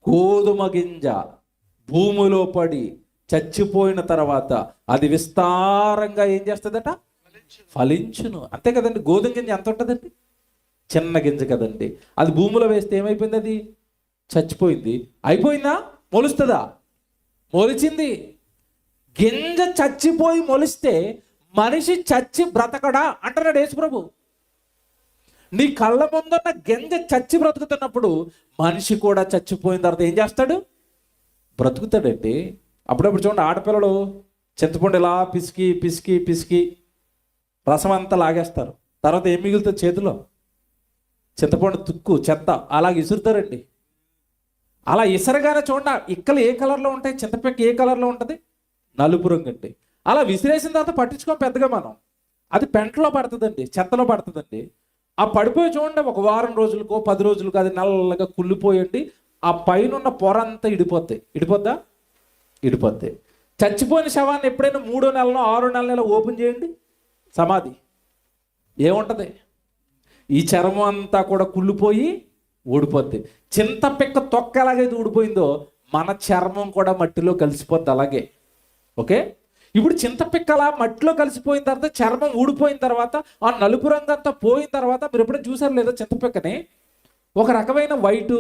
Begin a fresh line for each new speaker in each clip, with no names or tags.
గోధుమ గింజ భూమిలో పడి చచ్చిపోయిన తర్వాత అది విస్తారంగా ఏం చేస్తుందట? ఫలించును. అంతే కదండి. గోధుమ గింజ ఎంత ఉంటుందండి? చిన్న గింజ కదండి. అది భూమిలో వేస్తే ఏమైపోయింది? అది చచ్చిపోయింది. అయిపోయిందా? మొలుస్తుందా? మొలిచింది. గింజ చచ్చిపోయి మొలిస్తే మనిషి చచ్చి బ్రతకడా అంటున్నాడు యేసుప్రభు. నీ కళ్ళ ముందున్న గింజ చచ్చి బ్రతుకుతున్నప్పుడు మనిషి కూడా చచ్చిపోయిన తర్వాత ఏం చేస్తాడు? బ్రతుకుతాడండి. అప్పుడప్పుడు చూడండి, ఆడపిల్లలు చింతపండు ఇలా పిసికి పిసికి పిసికి రసం అంతా లాగేస్తారు. తర్వాత ఏం మిగులుతుంది చేతిలో? చింతపండు తుక్కు, చెత్త అలాగ ఇసురుతారండి. అలా ఇసరగానే చూడండి, ఇక్కలు ఏ కలర్లో ఉంటాయి? చింతపిక్క ఏ కలర్లో ఉంటుంది? నలుపు రంగు అండి. అలా విసిరేసిన తర్వాత పట్టించుకోం పెద్దగా మనం. అది పెంటలో పడుతుందండి, చెత్తలో పడుతుందండి. ఆ పడిపోయి చూడండి, ఒక వారం రోజులకో 10 రోజులకో అది నల్లగా కుళ్ళిపోయండి. ఆ పైన ఉన్న పొర అంతా ఇడిపోద్దా? ఇడిపోద్ది. చచ్చిపోయిన శవాన్ని ఎప్పుడైనా 3వ నెలలో 6వ నెలలో ఓపెన్ చేయండి, సమాధి ఏముంటుంది? ఈ చర్మం అంతా కూడా కుళ్ళిపోయి ఊడిపోద్ది. చింతపిక్క తొక్క ఎలాగైతే ఊడిపోయిందో మన చర్మం కూడా మట్టిలో కలిసిపోద్ది అలాగే. ఓకే, ఇప్పుడు చింతపిక్కలా మట్టిలో కలిసిపోయిన తర్వాత, చర్మం ఊడిపోయిన తర్వాత, ఆ నలుపు రంగు అంతా పోయిన తర్వాత, మీరు ఎప్పుడైనా చూసారు లేదా చింతపిక్కని? ఒక రకమైన వైటు,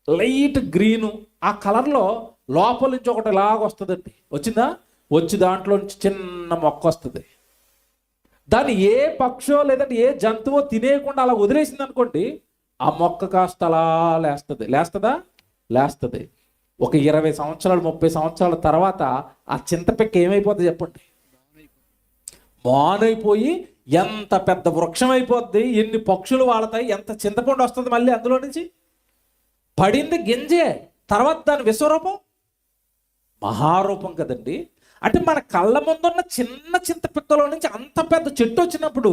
లైట్ గ్రీను ఆ కలర్లో లోపల నుంచి ఒకటి ఇలాగ వస్తుందండి. వచ్చిందా? వచ్చి దాంట్లో నుంచి చిన్న మొక్క వస్తుంది. దాన్ని ఏ పక్షో లేదంటే ఏ జంతువో తినేయకుండా అలా వదిలేసింది అనుకోండి, ఆ మొక్క కాస్త అలా లేస్తుందా? లేస్తుంది. ఒక 20 సంవత్సరాలు 30 సంవత్సరాల తర్వాత ఆ చింతపిక్క ఏమైపోతుంది చెప్పండి? మానైపోయి ఎంత పెద్ద వృక్షం అయిపోద్ది, ఎన్ని పక్షులు వాళ్తాయి, ఎంత చింతపండు వస్తుంది మళ్ళీ అందులో నుంచి. పడింది గింజే, తర్వాత దాని విశ్వరూపం మహారూపం కదండి. అంటే మన కళ్ళ ముందున్న చిన్న చింతపిక్కలో నుంచి అంత పెద్ద చెట్టు వచ్చినప్పుడు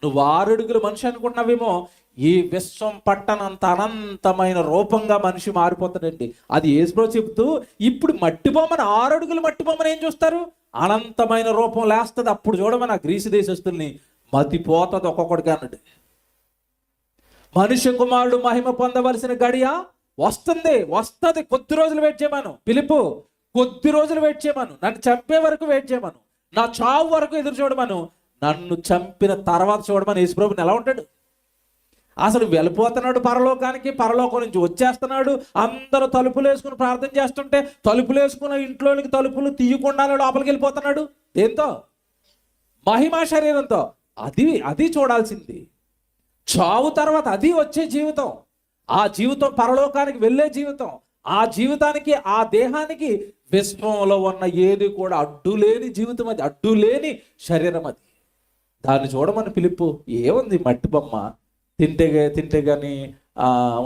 నువ్వు 6 అడుగుల మనిషి అనుకుంటున్నావేమో, ఈ విశ్వం పట్టనంత అనంతమైన రూపంగా మనిషి మారిపోతాడండి. అది యేసుప్రభు చెబుతూ, ఇప్పుడు మట్టి బొమ్మను 6 అడుగుల మట్టి బొమ్మను ఏం చూస్తారు? అనంతమైన రూపం లేస్తుంది. అప్పుడు చూడమని ఆ గ్రీసు దేశస్తుల్ని మతిపోతుంది ఒక్కొక్కడికి అన్నాడు. మనుష్య కుమారుడు మహిమ పొందవలసిన గడియ వస్తుంది. కొద్ది రోజులు వెయిట్ చేయమను పిలుపు, కొద్ది రోజులు వెయిట్ చేయమను. నన్ను చంపే వరకు వెయిట్ చేయమను, నా చావు వరకు ఎదురు చూడమను, నన్ను చంపిన తర్వాత చూడమని యేసుప్రభుని ఎలా ఉంటాడు? అసలు వెళ్ళిపోతున్నాడు పరలోకానికి, పరలోకం నుంచి వచ్చేస్తున్నాడు. అందరూ తలుపులు వేసుకుని ప్రార్థన చేస్తుంటే తలుపులు వేసుకున్న ఇంట్లోనికి తలుపులు తీయకుండానే లోపలికి వెళ్ళిపోతున్నాడు. దేంతో? మహిమా శరీరంతో. అది చూడాల్సింది. చావు తర్వాత అది వచ్చే జీవితం. ఆ జీవితం పరలోకానికి వెళ్ళే జీవితం. ఆ జీవితానికి, ఆ దేహానికి విశ్వంలో ఉన్న ఏది కూడా అడ్డులేని జీవితం. అది అడ్డులేని శరీరం. అది దాన్ని చూడమని పిలుపు. ఏముంది మట్టి బొమ్మ, తింటే కానీ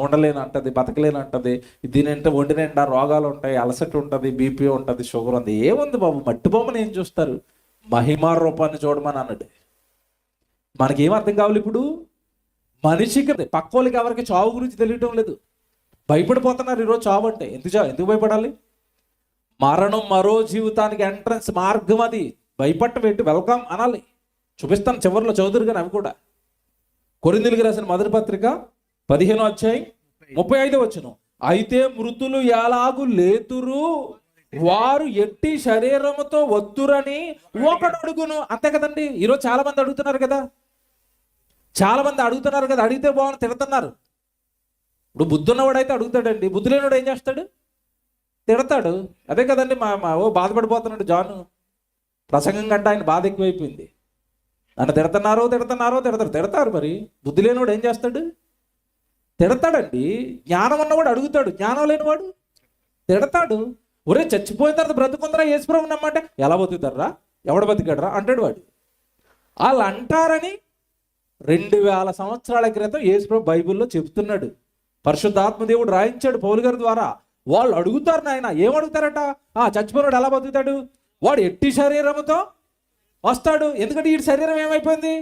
ఉండలేని అంటది, బతకలేని అంటది. దీనింటే ఒంటి నిండా రోగాలు ఉంటాయి, అలసట ఉంటుంది, బీపీ ఉంటుంది, షుగర్ ఉంది. ఏముంది బాబు, మట్టి బొమ్మని ఏం చూస్తారు? మహిమా రూపాన్ని చూడమని అన్నాడు. మనకేం అర్థం కావాలి ఇప్పుడు? మనిషికి, పక్కోళ్ళకి ఎవరికి చావు గురించి తెలియటం లేదు. భయపడిపోతున్నారు ఈరోజు చావు అంటే. ఎందుకు భయపడాలి? మరణం మరో జీవితానికి ఎంట్రన్స్ మార్గం. అది భయపడటం ఏంటి? వెల్కమ్ అనాలి. చూపిస్తాను చివరిలో చౌదరి గారు అవి కూడా. కొరింథీయులకు రాసిన మొదటి పత్రిక 15వ అధ్యాయం 35వ వచనం. అయితే మృతులు ఎలాగు లేతురు, వారు ఎట్టి శరీరముతో వద్దురని ఒకడు అడుగును. అంతే కదండి. ఈరోజు చాలా మంది అడుగుతున్నారు కదా, అడిగితే బాగుంది తిడుతున్నారు. ఇప్పుడు బుద్ధి ఉన్నవాడైతే అడుగుతాడండి, బుద్ధి లేనివాడు ఏం చేస్తాడు? తిడతాడు. అదే కదండి. మా బాధపడిపోతున్నాడు జాను. ప్రసంగం కంటే ఆయన బాధ ఎక్కువైపోయింది. నన్ను తిడతారు. మరి బుద్ధి లేనివాడు ఏం చేస్తాడు? తిడతాడండి. జ్ఞానం ఉన్నవాడు అడుగుతాడు, జ్ఞానం లేనివాడు తిడతాడు. ఒరే చచ్చిపోయిన తర్వాత బ్రతుకుందరా యేసుప్రభుని నమ్మంటే, ఎలా బతుకుతారా, ఎవడ బతికాడరా అంటాడు వాడు. వాళ్ళు అంటారని 2000 సంవత్సరాల క్రితం యేసుప్రభు బైబిల్లో చెప్తున్నాడు. పరిశుద్ధాత్మ దేవుడు రాయించాడు పౌలు గారి ద్వారా. వాళ్ళు అడుగుతారు. నాయన ఏమడుగుతారట? చచ్చిపోయినాడు ఎలా బతుకుతాడు? వాడు ఎట్టి శరీరంతో వస్తాడు. ఎందుకంటే ఈ శరీరం ఏమైపోయింది?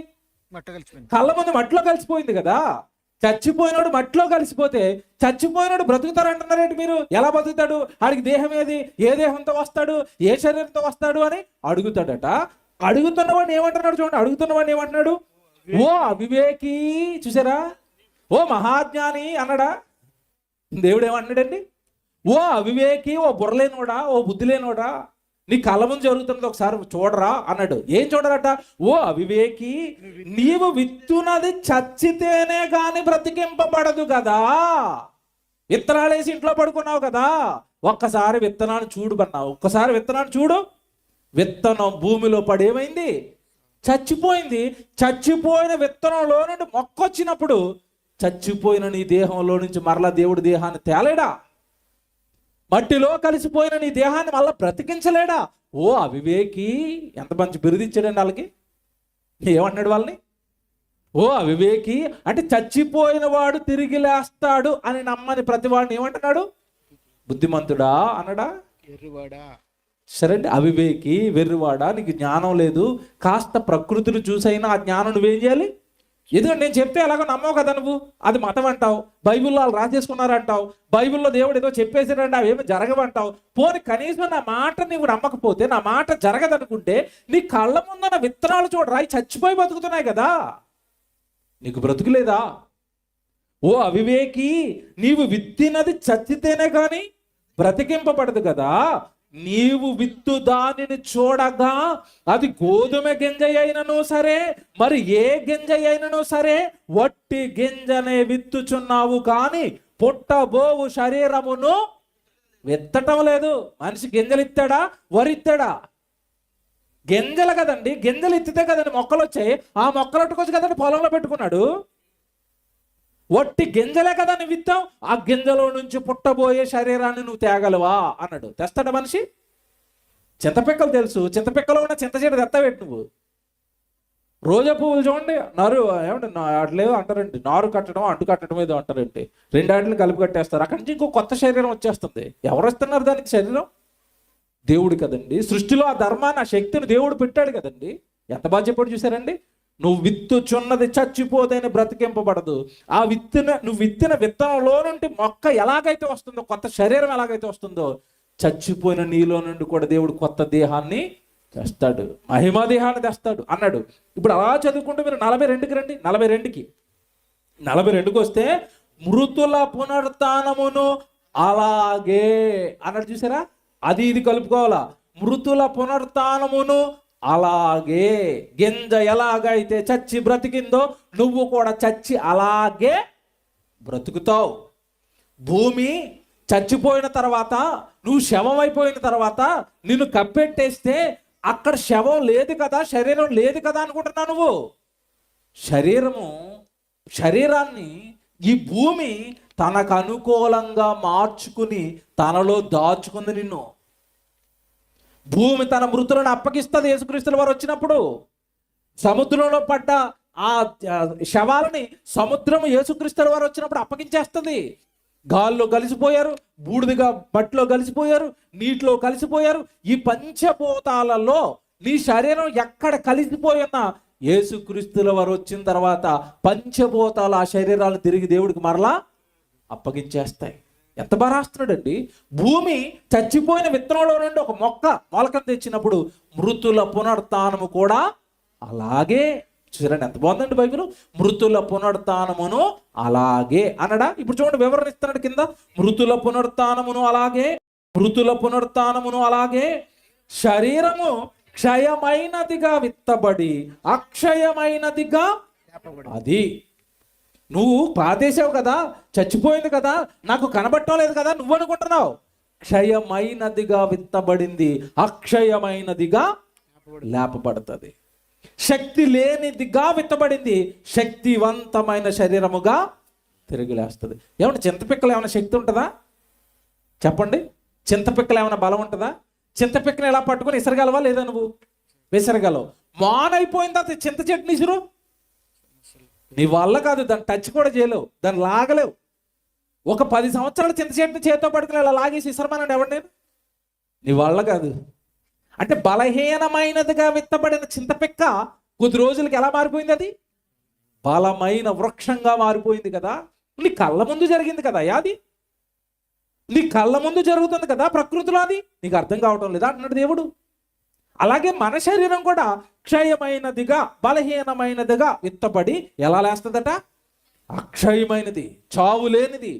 కళ్ళ ముందు మట్టిలో కలిసిపోయింది కదా. చచ్చిపోయినాడు మట్టిలో కలిసిపోతే చచ్చిపోయినాడు బ్రతుకుతారంటున్నారేంటి మీరు? ఎలా బతుకుతాడు? ఆడికి దేహం ఏది? ఏ దేహంతో వస్తాడు? ఏ శరీరంతో వస్తాడు అని అడుగుతాడట. అడుగుతున్నవాడిని ఏమంటున్నాడు చూడండి. అడుగుతున్నవాడిని ఏమంటున్నాడు? ఓ అవివేకి, చూసారా? ఓ మహాజ్ఞాని అన్నాడా? దేవుడు ఏమన్నాడండి? ఓ అవివేకి, ఓ బుర్రలేనోడా, ఓ బుద్ధి లేనోడా, నీ కళ్ళ ముందు జరుగుతున్నది ఒకసారి చూడరా అన్నాడు. ఏం చూడరట? ఓ అవివేకి, నీవు విత్తునది చచ్చితేనే గాని బ్రతికింపబడదు కదా. విత్తనాలు వేసి ఇంట్లో పడుకున్నావు కదా, ఒక్కసారి విత్తనాన్ని చూడు బన్నావు. ఒక్కసారి విత్తనాన్ని చూడు. విత్తనం భూమిలో పడి ఏమైంది? చచ్చిపోయింది. చచ్చిపోయిన విత్తనంలో నుండి మొక్క వచ్చినప్పుడు చచ్చిపోయిన నీ దేహంలో నుంచి మరలా దేవుడి దేహాన్ని తేలేడా? మట్టిలో కలిసిపోయిన నీ దేహాన్ని మళ్ళీ బ్రతికించలేడా? ఓ అవివేకి, ఎంత మంచి బిరుదిచ్చాడండి వాళ్ళకి. ఏమన్నాడు వాళ్ళని? ఓ అవివేకి అంటే చచ్చిపోయిన వాడు తిరిగి లేస్తాడు అని నమ్మని ప్రతి వాడిని ఏమంటున్నాడు? బుద్ధిమంతుడా అనడా?
ఎర్రివాడా.
సరే అండి, అవివేకి, వెర్రివాడా, నీకు జ్ఞానం లేదు. కాస్త ప్రకృతిని చూసైనా ఆ జ్ఞానం నువ్వేం చేయాలి? ఎందుకంటే నేను చెప్తే ఎలాగో నమ్మవు కదా నువ్వు. అది మతం అంటావు, బైబిల్లో వాళ్ళు రాసేసుకున్నారంటావు, బైబిల్లో దేవుడు ఏదో చెప్పేసాడంటే అవేమో జరగవంటావు. పోనీ కనీసం నా మాట నువ్వు నమ్మకపోతే, నా మాట జరగదనుకుంటే నీ కళ్ళ ముందున్న విత్తనాలు చూడరా, అవి చచ్చిపోయి బతుకుతున్నాయి కదా, నీకు బ్రతుకులేదా? ఓ అవివేకి, నీవు విత్తినది చచ్చితేనే కానీ బ్రతికింపబడదు కదా. నీవు విత్తు దానిని చూడగా అది గోధుమ గింజ అయినను సరే, మరి ఏ గింజ అయినను సరే, వట్టి గింజనే విత్తుచున్నావు కానీ పుట్టబోవు శరీరమును విత్తటం లేదు. మనిషి గింజలు ఇత్తాడా? వరిత్తాడా? గింజలు కదండి. గింజలు ఎత్తితే కదండి మొక్కలు వచ్చాయి. ఆ మొక్కలు పట్టుకొచ్చి కదండి పొలంలో పెట్టుకున్నాడు. వట్టి గింజలే కదా నువ్వు విత్తావు. ఆ గింజలో నుంచి పుట్టబోయే శరీరాన్ని నువ్వు తేగలవా అన్నాడు. తెస్తాడా మనిషి? చింతపిక్కలు తెలుసు, చింతపిక్కలో ఉన్న చింత చెట్టు తెత్తవేటి నువ్వు. రోజా పువ్వులు చూడండి, నారు ఏమంటే అట్లేదో అంటారండి, నారు కట్టడం అంటు కట్టడం ఏదో అంటారండి. రెండాటిని కలిపి కట్టేస్తారు. అక్కడి నుంచి ఇంకో కొత్త శరీరం వచ్చేస్తుంది. ఎవరు ఇస్తున్నారు దానికి శరీరం? దేవుడు కదండి. సృష్టిలో ఆ ధర్మాన్ని, ఆ శక్తిని దేవుడు పెట్టాడు కదండి. ఎంత బాగా చెప్పాడు చూసారండి. నువ్వు విత్తుచున్నది చచ్చిపోతేనే బ్రతికింపబడదు. ఆ నువ్వు విత్తిన విత్తనంలో నుండి మొక్క ఎలాగైతే వస్తుందో, కొత్త శరీరం ఎలాగైతే వస్తుందో, చచ్చిపోయిన నీలో నుండి కూడా దేవుడు కొత్త దేహాన్ని తెస్తాడు, మహిమా దేహాన్ని తెస్తాడు అన్నాడు. ఇప్పుడు అలా చదువుకుంటూ మీరు 42కి రండి. 42కి వస్తే మృతుల పునరుత్థానమును అలాగే అన్నాడు చూసారా. అది ఇది కలుపుకోవాలా. మృతుల పునరుత్థానమును అలాగే. గింజ ఎలాగైతే చచ్చి బ్రతికిందో నువ్వు కూడా చచ్చి అలాగే బ్రతుకుతావు. భూమి చచ్చిపోయిన తర్వాత, నువ్వు శవం అయిపోయిన తర్వాత నిన్ను కప్పెట్టేస్తే అక్కడ శవం లేదు కదా, శరీరం లేదు కదా అనుకుంటున్నావు నువ్వు. శరీరాన్ని ఈ భూమి తనకు అనుకూలంగా మార్చుకుని తనలో దాచుకుంది నిన్ను. భూమి తన మృతులను అప్పగిస్తుంది. యేసుక్రీస్తుల వారు వచ్చినప్పుడు సముద్రంలో పడ్డ ఆ శవాలని సముద్రము యేసుక్రీస్తుల వారు వచ్చినప్పుడు అప్పగించేస్తుంది. గాల్లో కలిసిపోయారు, బూడిదిగా మట్టిలో కలిసిపోయారు, నీటిలో కలిసిపోయారు. ఈ పంచభూతాలలో నీ శరీరం ఎక్కడ కలిసిపోయినా యేసుక్రీస్తుల వారు వచ్చిన తర్వాత పంచభూతాలు ఆ శరీరాలు తిరిగి దేవుడికి మరలా అప్పగించేస్తాయి. ఎంత బాగా రాస్తున్నాడండి. భూమి చచ్చిపోయిన విత్తనంలో నుండి ఒక మొలకను తెచ్చినప్పుడు మృతుల పునరుత్థానము కూడా అలాగే. చూడండి ఎంత బాగుందండి బైబిల్. మృతుల పునరుత్థానమును అలాగే అనడా. ఇప్పుడు చూడండి వివరణ ఇస్తున్నాడు కింద. మృతుల పునరుత్థానమును అలాగే, మృతుల పునరుత్థానమును అలాగే శరీరము క్షయమైనదిగా విత్తబడి అక్షయమైనదిగా. అది నువ్వు పాతేసావు కదా, చచ్చిపోయింది కదా, నాకు కనబట్టం లేదు కదా నువ్వు అనుకుంటున్నావు. క్షయమైనదిగా విత్తబడింది అక్షయమైనదిగా లేపబడుతుంది. శక్తి లేనిదిగా విత్తబడింది శక్తివంతమైన శరీరముగా తిరిగి లేస్తుంది. ఏమన్నా చింతపిక్కలు ఏమైనా శక్తి ఉంటుందా చెప్పండి? చింతపిక్కలు ఏమైనా బలం ఉంటుందా? చింతపిక్కను ఎలా పట్టుకొని విసరగలవా లేదా? నువ్వు విసరగలవు. మానైపోయిందా చింత చెట్టు నిసురు? నీ వల్ల కాదు, దాన్ని టచ్ కూడా చేయలేవు, దాన్ని లాగలేవు. ఒక 10 సంవత్సరాల చింత చెట్టుని చేతితో పట్టుకుని అలా లాగేసి ఇసరమనండి ఎవరు? నేను నీ వల్ల కాదు. అంటే బలహీనమైనదిగా విత్తబడిన చింతపిక్క కొద్ది రోజులకి ఎలా మారిపోయింది? అది బలమైన వృక్షంగా మారిపోయింది కదా. నీ కళ్ళ ముందు జరిగింది కదా అది, నీ కళ్ళ ముందు జరుగుతుంది కదా ప్రకృతిలో. అది నీకు అర్థం కావటం లేదా అంటున్నాడు దేవుడు. అలాగే మన శరీరం కూడా క్షయమైనదిగా బలహీనమైనదిగా విత్తబడి ఎలా లేస్తుందట? అక్షయమైనది, చావు లేనిది.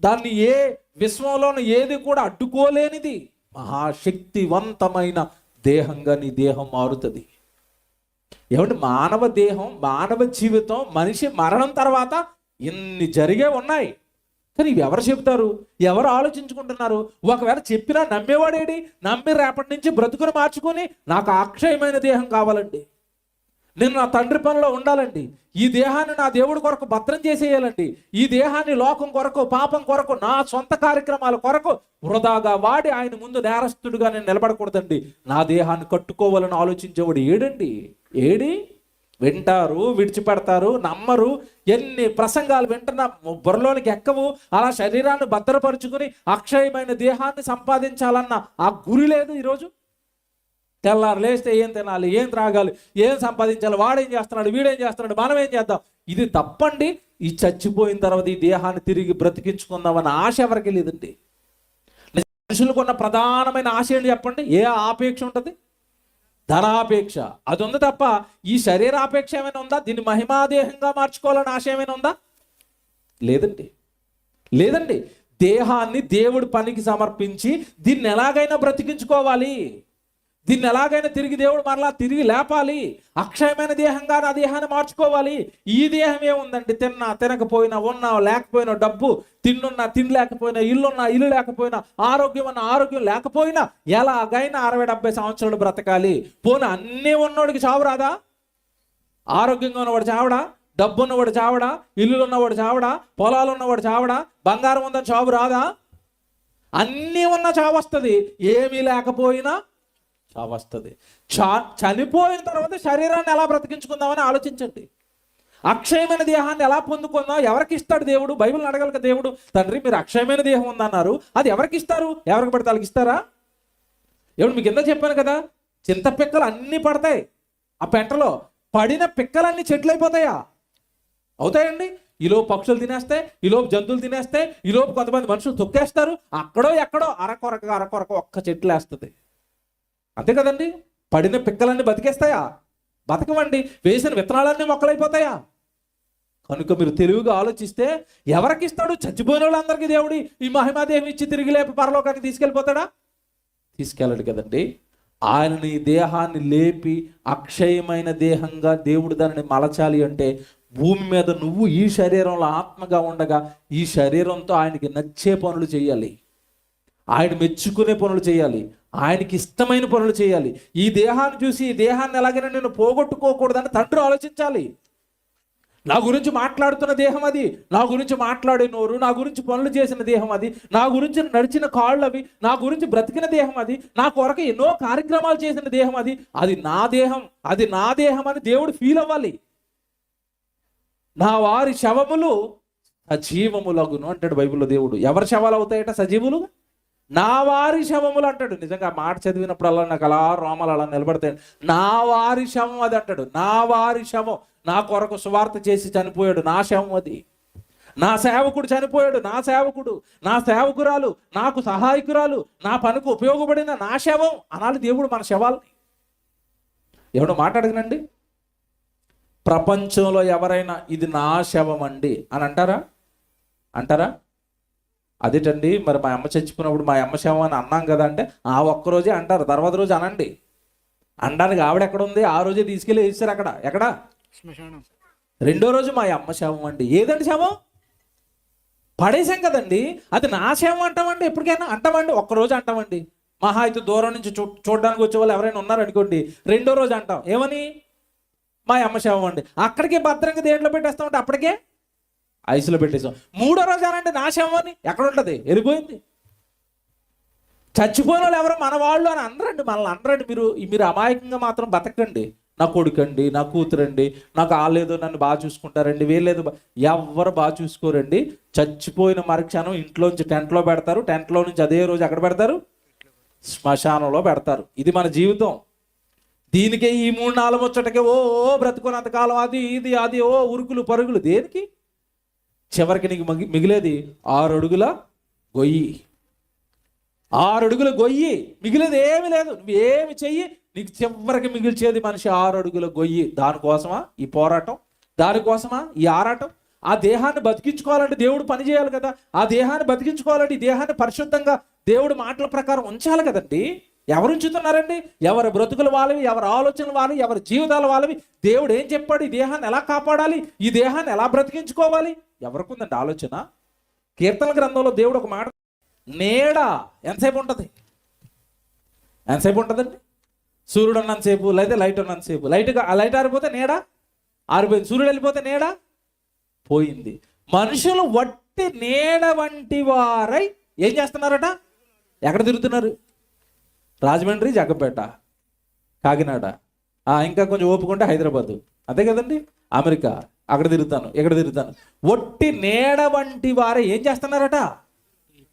దాన్ని ఏ విశ్వంలోని ఏది కూడా అడ్డుకోలేనిది, మహాశక్తివంతమైన దేహంగా నీ దేహం మారుతుంది. ఏమంటే మానవ దేహం, మానవ జీవితం, మనిషి మరణం తర్వాత ఇన్ని జరిగే ఉన్నాయి. కానీ ఇవి ఎవరు చెబుతారు, ఎవరు ఆలోచించుకుంటున్నారు? ఒకవేళ చెప్పినా నమ్మేవాడేడి? నమ్మి రేపటి నుంచి బ్రతుకుని మార్చుకొని నాకు అక్షయమైన దేహం కావాలండి, నేను నా తండ్రి పనిలో ఉండాలండి, ఈ దేహాన్ని నా దేవుడి కొరకు భద్రం చేసేయాలండి, ఈ దేహాన్ని లోకం కొరకు, పాపం కొరకు, నా సొంత కార్యక్రమాల కొరకు వృధాగా వాడి ఆయన ముందు నేరస్తుడిగా నేను నిలబడకూడదండి, నా దేహాన్ని కట్టుకోవాలని ఆలోచించేవాడు ఏడండి? ఏడి? వింటారు, విడిచిపెడతారు, నమ్మరు. ఎన్ని ప్రసంగాలు వింటున్నా బుర్రలోనికి ఎక్కవు. అలా శరీరాన్ని భద్రపరుచుకుని అక్షయమైన దేహాన్ని సంపాదించాలన్న ఆ గురి లేదు ఈరోజు. తెల్లారు లేస్తే ఏం తినాలి, ఏం త్రాగాలి, ఏం సంపాదించాలి, వాడేం చేస్తున్నాడు, వీడేం చేస్తున్నాడు, మనం ఏం చేద్దాం, ఇది తప్పండి. ఈ చచ్చిపోయిన తర్వాత ఈ దేహాన్ని తిరిగి బ్రతికించుకుందామన్న ఆశ ఎవరికి లేదండి. మనుషులకు ఉన్న ప్రధానమైన ఆశ ఏంటి చెప్పండి? ఏ ఆపేక్ష ఉంటుంది? ధనాపేక్ష. అది ఉంది తప్ప ఈ శరీరాపేక్ష ఏమైనా ఉందా? దీన్ని మహిమాదేహంగా మార్చుకోవాలని ఆశ ఏమైనా ఉందా? లేదండి, లేదండి. దేహాన్ని దేవుడి పనికి సమర్పించి దీన్ని ఎలాగైనా బ్రతికించుకోవాలి, దీన్ని ఎలాగైనా తిరిగి దేవుడు మరలా తిరిగి లేపాలి, అక్షయమైన దేహంగా నా దేహాన్ని మార్చుకోవాలి. ఈ దేహం ఏముందండి? తిన్నా తినకపోయినా, ఉన్నా లేకపోయినా, డబ్బు తిన్నున్నా తినలేకపోయినా, ఇల్లున్నా ఇల్లు లేకపోయినా, ఆరోగ్యం అన్న ఆరోగ్యం లేకపోయినా, ఎలాగైనా 60-70 సంవత్సరాలు బ్రతకాలి. పోనీ అన్నీ ఉన్నవాడికి చావు రాదా? ఆరోగ్యంగా ఉన్నవాడు చావడా? డబ్బు ఉన్నవాడు చావడా? ఇల్లులు ఉన్నవాడు చావడా? పొలాలు ఉన్నవాడు చావడా? బంగారం ఉందని చావు రాదా? అన్నీ ఉన్న చావు వస్తుంది, ఏమీ లేకపోయినా చావు వస్తుంది. చనిపోయిన తర్వాత శరీరాన్ని ఎలా బ్రతికించుకుందామని ఆలోచించండి. అక్షయమైన దేహాన్ని ఎలా పొందుకుందాం? ఎవరికి ఇస్తాడు దేవుడు? బైబిల్ని అడగలక దేవుడు, తండ్రి మీరు అక్షయమైన దేహం ఉందన్నారు, అది ఎవరికి ఇస్తారు? ఎవరికి పడితే వాళ్ళకి ఇస్తారా? ఎవడు మీకు కింద చెప్పాను కదా, చింత పిక్కలు అన్నీ పడతాయి ఆ పెంటలో, పడిన పిక్కలన్నీ చెట్లు అయిపోతాయా? అవుతాయండి. ఈలోపు పక్షులు తినేస్తే, ఈలోపు జంతువులు తినేస్తే, ఈలోపు కొంతమంది మనుషులు తొక్కేస్తారు, అక్కడో ఎక్కడో అరకొరక ఒక్క చెట్లు వేస్తుంది. అంతే కదండి. పడిన పిక్కలన్నీ బతికేస్తాయా? బతకవండి. వేసిన విత్తనాలన్నీ మొక్కలైపోతాయా? కనుక మీరు తెలివిగా ఆలోచిస్తే ఎవరికి ఇస్తాడు? చచ్చిపోయిన వాళ్ళందరికీ దేవుడి ఈ మహిమాదేహం ఇచ్చి తిరిగి లేపి పరలోకానికి తీసుకెళ్ళిపోతాడా? తీసుకెళ్ళడు కదండి. ఆయన నీ దేహాన్ని లేపి అక్షయమైన దేహంగా దేవుడు దానిని మలచాలి అంటే భూమి మీద నువ్వు ఈ శరీరంలో ఆత్మగా ఉండగా ఈ శరీరంతో ఆయనకి నచ్చే పనులు చేయాలి, ఆయన మెచ్చుకునే పనులు చేయాలి, ఆయనకి ఇష్టమైన పనులు చేయాలి. ఈ దేహాన్ని చూసి ఈ దేహాన్ని ఎలాగైనా నేను పోగొట్టుకోకూడదని తండ్రి ఆలోచించాలి. నా గురించి మాట్లాడుతున్న దేహం అది, నా గురించి మాట్లాడే నోరు, నా గురించి పనులు చేసిన దేహం అది, నా గురించి నడిచిన కాళ్ళు అవి, నా గురించి బ్రతికిన దేహం అది, నా కొరకు ఎన్నో కార్యక్రమాలు చేసిన దేహం అది, అది నా దేహం, అది నా దేహం అని దేవుడు ఫీల్ అవ్వాలి. నా వారి శవములు సజీవములగును అంటాడు బైబిల్లో దేవుడు. ఎవరి శవాలు అవుతాయట సజీవులు? నా వారి శవములు అంటాడు. నిజంగా ఆ మాట చదివినప్పుడల్లా నాకు అలా రోమాలు అలా నిలబడతాయి. నా వారి శవం అది అంటాడు. నా వారి శవం, నా కొరకు సువార్త చేసి చనిపోయాడు, నా శవం అది. నా సేవకుడు చనిపోయాడు, నా సేవకుడు, నా సేవకురాలు, నాకు సహాయకురాలు, నా పనికి ఉపయోగపడిన నా శవం అనాలి దేవుడు మన శవాల్ని. ఎవడో మాట్లాడగనండి, ప్రపంచంలో ఎవరైనా ఇది నా శవం అండి అని అంటారా? అంటారా? అదేటండి మరి మా అమ్మ చచ్చిపోయినప్పుడు మా అమ్మ శవం అని అన్నాం కదా అంటే ఆ ఒక్కరోజే అంటారు, తర్వాత రోజు అనండి. అనడానికి ఆవిడ ఎక్కడ ఉంది? ఆ రోజే తీసుకెళ్ళి వేసారు అక్కడ. ఎక్కడ? రెండో రోజు మా అమ్మ శవం అండి. ఏదండి శవం? పడేసాం కదండి. అది నా శవం అంటామండి, ఎప్పటికైనా అంటామండి. ఒక్కరోజు అంటామండి, మహా అయితే దూరం నుంచి చూడడానికి వచ్చే వాళ్ళు ఎవరైనా ఉన్నారనుకోండి, రెండో రోజు అంటాం ఏమని? మా అమ్మ శవం అండి. అక్కడికే భద్రంగా దేంట్లో పెట్టేస్తామంటే అప్పటికే ఐసులో పెట్టేసాం. మూడో రోజు అనండి నా శవం అని, ఎక్కడ ఉంటుంది? వెళ్ళిపోయింది. చచ్చిపోయిన వాళ్ళు ఎవరో మన వాళ్ళు అని అందరండి, మనల్ని అందరండి. మీరు అమాయకంగా మాత్రం బతకండి. నా కొడుకండి, నా కూతురండి, నాకు వాళ్ళేదో నన్ను బాగా చూసుకుంటారండి, వీళ్ళేదో ఎవరు బాగా చూసుకోరండి. చచ్చిపోయిన మరుక్షణం ఇంట్లోంచి టెంట్లో పెడతారు, టెంట్లో నుంచి అదే రోజు ఎక్కడ పెడతారు? శ్మశానంలో పెడతారు. ఇది మన జీవితం. దీనికే ఈ 3-4 ముచ్చటకే ఓ బ్రతుకున్నంత కాలం అది ఓ ఉరుకులు పరుగులు. దేనికి? చివరికి నీకు మిగిలేది 6 అడుగుల గొయ్యి. 6 అడుగుల గొయ్యి, మిగిలేది ఏమి లేదు. నువ్వు ఏమి చెయ్యి, నీకు చివరికి మిగిల్చేది మనిషి 6 అడుగుల గొయ్యి. దానికోసమా ఈ పోరాటం? దానికోసమా ఈ ఆరాటం? ఆ దేహాన్ని బతికించుకోవాలంటే దేవుడు పని చేయాలి కదా. ఆ దేహాన్ని బతికించుకోవాలంటే ఈ దేహాన్ని పరిశుద్ధంగా దేవుడు మాటల ప్రకారం ఉంచాలి కదండి. ఎవరు ఉంచుతున్నారండి? ఎవరి బ్రతుకులు వాళ్ళవి, ఎవరి ఆలోచనలు వాళ్ళవి, ఎవరి జీవితాలు వాళ్ళవి. దేవుడు ఏం చెప్పాడు? ఈ దేహాన్ని ఎలా కాపాడాలి, ఈ దేహాన్ని ఎలా బ్రతికించుకోవాలి, ఎవరికి ఉందండి ఆలోచన? కీర్తన గ్రంథంలో దేవుడు ఒక మాట, నీడ ఎంతసేపు ఉంటుంది? ఎంతసేపు ఉంటుందండి? సూర్యుడు ఉన్నంతసేపు, లేదా లైట్ ఉన్నంతసేపు. లైట్ ఆరిపోతే నీడ ఆరిపోయింది, సూర్యుడు వెళ్ళిపోతే నీడ పోయింది. మనుషులు వట్టి నీడ వంటి వారై ఏం చేస్తున్నారట? ఎక్కడ తిరుగుతున్నారు? రాజమండ్రి, జగ్గపేట, కాకినాడ, ఇంకా కొంచెం ఓపుకుంటే హైదరాబాదు, అంతే కదండి, అమెరికా, అక్కడ తిరుగుతాను, ఇక్కడ తిరుగుతాను. ఒట్టి నీడ వంటి వారే ఏం చేస్తున్నారట?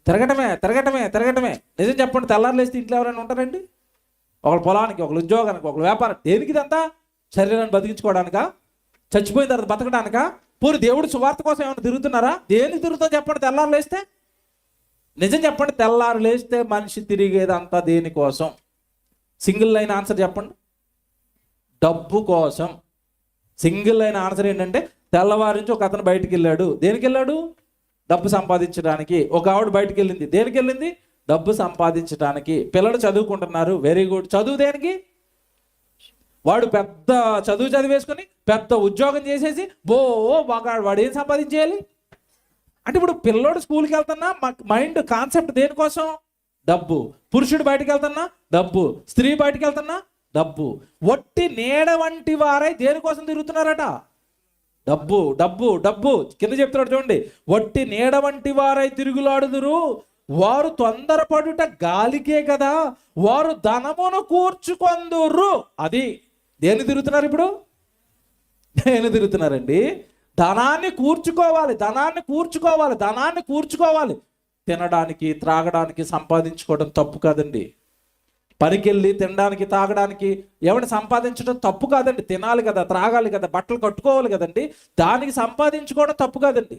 తిరగటమే తిరగటమే తిరగటమే. నిజం చెప్పండి, తెల్లారు లేస్తే ఇంట్లో ఎవరైనా ఉంటారండి? ఒకళ్ళు పొలానికి, ఒకళ్ళు ఉద్యోగానికి, ఒకళ్ళు వ్యాపారం. దేనికి ఇదంతా? శరీరాన్ని బతికించుకోవడానికా? చచ్చిపోయిన తర్వాత బతకడానికా? పూరి దేవుడు సువార్త కోసం ఏమైనా తిరుగుతున్నారా? దేనికి తిరుగుతుందో చెప్పండి. తెల్లారు లేస్తే నిజం చెప్పండి, తెల్లారు లేస్తే మనిషి తిరిగేదంతా దేనికోసం? సింగిల్ లైన్ ఆన్సర్ చెప్పండి. డబ్బు కోసం. సింగిల్ లైన్ ఆన్సర్ ఏంటంటే, తెల్లవారి నుంచి ఒక అతను బయటికి వెళ్ళాడు. దేనికి వెళ్ళాడు? డబ్బు సంపాదించడానికి. ఒక ఆవిడ బయటికి వెళ్ళింది. దేనికి వెళ్ళింది? డబ్బు సంపాదించడానికి. పిల్లలు చదువుకుంటున్నారు, వెరీ గుడ్. చదువు దేనికి? వాడు పెద్ద చదువు చదివేసుకొని పెద్ద ఉద్యోగం చేసేసి వాడు ఏం సంపాదించేయాలి అంటే, ఇప్పుడు పిల్లోడు స్కూల్కి వెళ్తున్నా మైండ్ కాన్సెప్ట్ దేనికోసం? డబ్బు. పురుషుడు బయటకు వెళ్తున్నా డబ్బు, స్త్రీ బయటకు వెళ్తున్నా డబ్బు. ఒట్టి నీడ వంటి వారై దేనికోసం తిరుగుతున్నారట? డబ్బు డబ్బు డబ్బు. కింద చెప్తున్నాడు చూడండి, ఒట్టి నీడ వంటి వారై తిరుగులాడుదురు, వారు తొందరపడుట గాలికే కదా, వారు ధనమును కూర్చుకొందురు. అది దేన్ని తిరుగుతున్నారు ఇప్పుడు? దేన్ని తిరుగుతున్నారండి? ధనాన్ని కూర్చుకోవాలి, ధనాన్ని కూర్చుకోవాలి, ధనాన్ని కూర్చుకోవాలి. తినడానికి, త్రాగడానికి సంపాదించుకోవడం తప్పు కాదండి. పనికెళ్ళి తినడానికి, తాగడానికి ఎవరిని సంపాదించడం తప్పు కాదండి. తినాలి కదా, త్రాగాలి కదా, బట్టలు కట్టుకోవాలి కదండి. దానికి సంపాదించుకోవడం తప్పు కాదండి.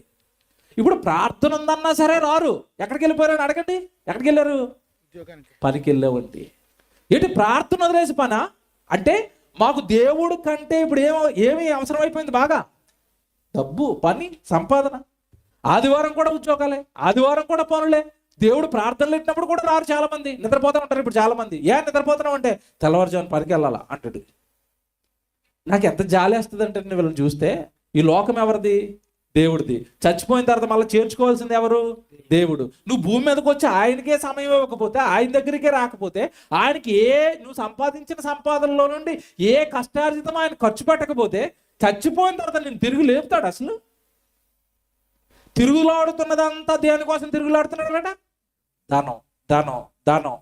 ఇప్పుడు ప్రార్థన ఉందన్నా సరే రారు. ఎక్కడికి వెళ్ళిపోయారని అడగండి. ఎక్కడికి వెళ్ళారు? పనికి వెళ్ళావండి. ఏంటి ప్రార్థన వదిలేసి పనా? అంటే మాకు దేవుడు కంటే ఇప్పుడు ఏమి అవసరం అయిపోయింది? బాగా డబ్బు, పని, సంపాదన. ఆదివారం కూడా ఉద్యోగాలే, ఆదివారం కూడా పనులే. దేవుడు ప్రార్థనలు పెట్టినప్పుడు కూడా రారు. చాలా మంది నిద్రపోతూ ఉంటారు. ఇప్పుడు చాలా మంది నిద్రపోతున్నావు అంటే, తెల్లవారుజామున పనికి వెళ్ళాలా అంటాడు. నాకు ఎంత జాలి వేస్తుంది అంటే వీళ్ళని చూస్తే. ఈ లోకం ఎవరిది? దేవుడిది. చచ్చిపోయిన తర్వాత మళ్ళీ చేర్చుకోవాల్సింది ఎవరు? దేవుడు. నువ్వు భూమి మీదకి వచ్చి ఆయనకే సమయం ఇవ్వకపోతే, ఆయన దగ్గరికే రాకపోతే, ఆయనకి నువ్వు సంపాదించిన సంపాదనలో నుండి ఏ కష్టార్జితం ఆయన ఖర్చు పెట్టకపోతే, చచ్చిపోయిన తర్వాత నేను తిరిగి లేపుతాడు? అసలు తిరుగులాడుతున్నదంతా దేనికోసం తిరుగులాడుతున్నాడు? ధనం ధనం ధనం